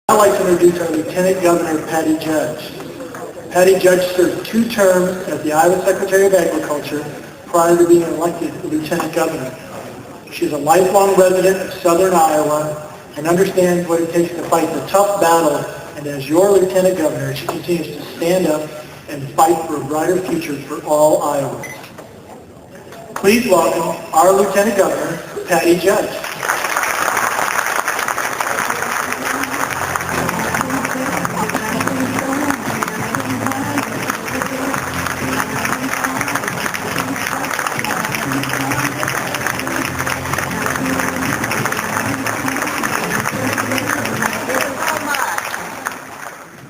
I'd like to introduce our Lieutenant Governor, Patty Judge. Patty Judge served 2 terms as the Iowa Secretary of Agriculture prior to being elected Lieutenant Governor. She is a lifelong resident of southern Iowa and understands what it takes to fight the tough battle, and as your Lieutenant Governor, she continues to stand up and fight for a brighter future for all Iowans. Please welcome our Lieutenant Governor, Patty Judge.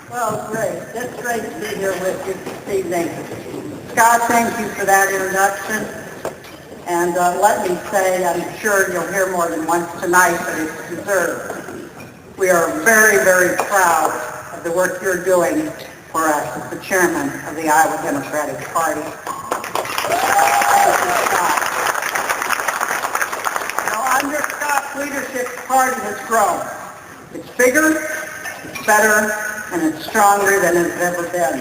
Well, great. It's great to be here with you this evening. Scott, thank you for that introduction. And let me say, I'm sure you'll hear more than once tonight, but it's deserved. We are very, very proud of the work you're doing for us as the chairman of the Iowa Democratic Party. Thank you, Scott. Now, under Scott's leadership, the party has grown. It's bigger, it's better, and it's stronger than it's ever been.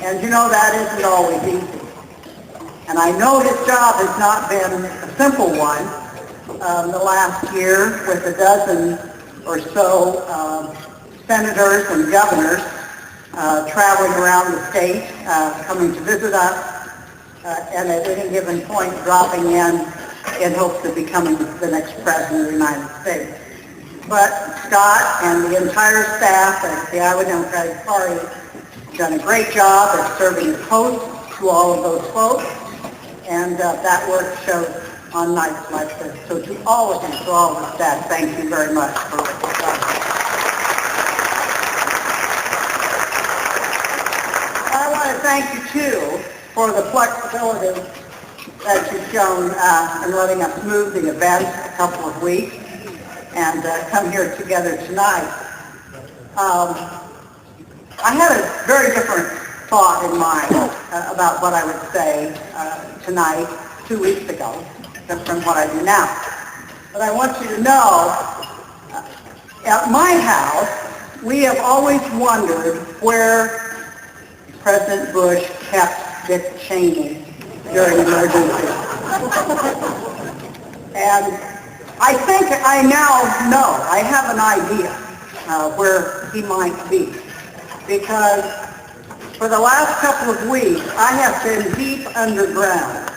And you know that isn't always easy. And I know his job has not been a simple one. The last year with a dozen or so senators and governors traveling around the state, coming to visit us, and at any given point dropping in hopes of becoming the next president of the United States. But Scott and the entire staff at the Iowa Democratic Party have done a great job at serving as host to all of those folks, and that work shows on nights like this. So to all of you, to all of the staff, thank you very much for what you've done. I want to thank you, too, for the flexibility that you've shown in letting us move the event a couple of weeks and come here together tonight. I had a very different thought in mind about what I would say tonight 2 weeks ago than from what I do now. But I want you to know, at my house, we have always wondered where President Bush kept Dick Cheney during emergencies. And I think I now know, I have an idea where he might be, because for the last couple of weeks I have been deep underground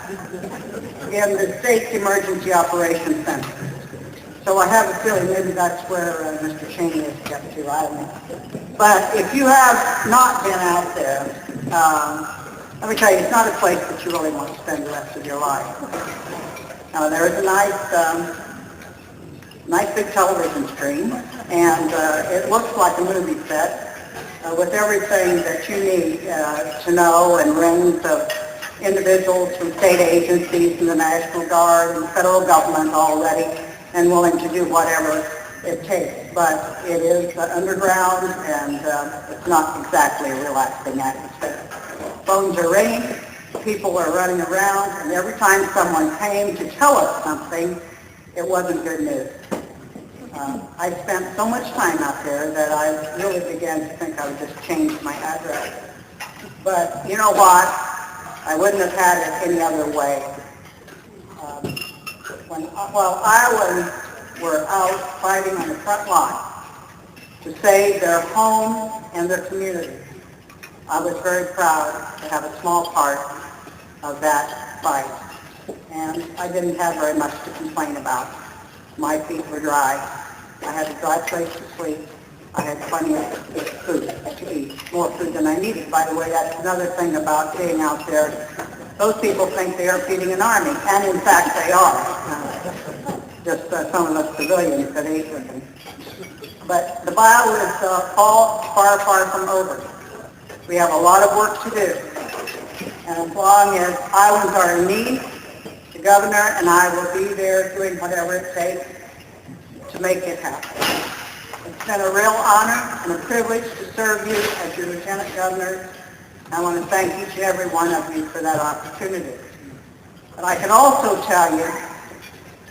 in the state's emergency operations center. So I have a feeling maybe that's where Mr. Cheney is kept to, I don't know. But if you have not been out there, let me tell you, it's not a place that you really want to spend the rest of your life. There is a nice big television screen, and it looks like a movie set with everything that you need to know, and rings of individuals from state agencies and the National Guard and the federal government all ready and willing to do whatever it takes. But it is underground, and it's not exactly a relaxing atmosphere. Phones are ringing, people are running around, and every time someone came to tell us something, it wasn't good news. I spent so much time out there that I really began to think I would just change my address. But you know what? I wouldn't have had it any other way. While Iowans were out fighting on the front line to save their home and their community, I was very proud to have a small part of that fight. And I didn't have very much to complain about. My feet were dry. I had a dry place to sleep. I had plenty of food to eat, more food than I needed. By the way, that's another thing about being out there. Those people think they are feeding an army, and in fact they are. Just some of us civilians that ate with them. But the battle is all far, far from over. We have a lot of work to do. And as long as Iowans are in need, the governor and I will be there doing whatever it takes to make it happen. It's been a real honor and a privilege to serve you as your Lieutenant Governor. I want to thank each and every one of you for that opportunity. But I can also tell you,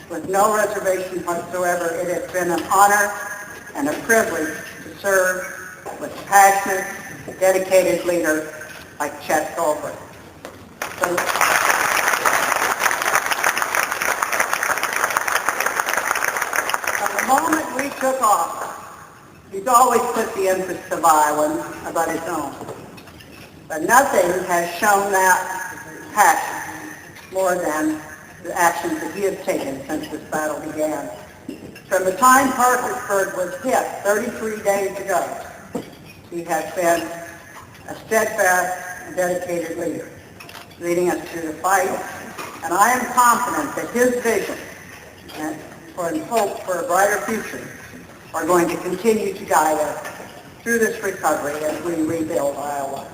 with no reservation whatsoever, it has been an honor and a privilege to serve with a passionate, dedicated leader like Chet Goldberg. So, from the moment we took office, he's always put the interests of Iowans above his own. But nothing has shown that passion more than the actions that he has taken since this battle began. From the time Parkersburg was hit 33 days ago, he has been a steadfast and dedicated leader, leading us through the fight. And I am confident that his vision and hope for a brighter future are going to continue to guide us through this recovery as we rebuild Iowa.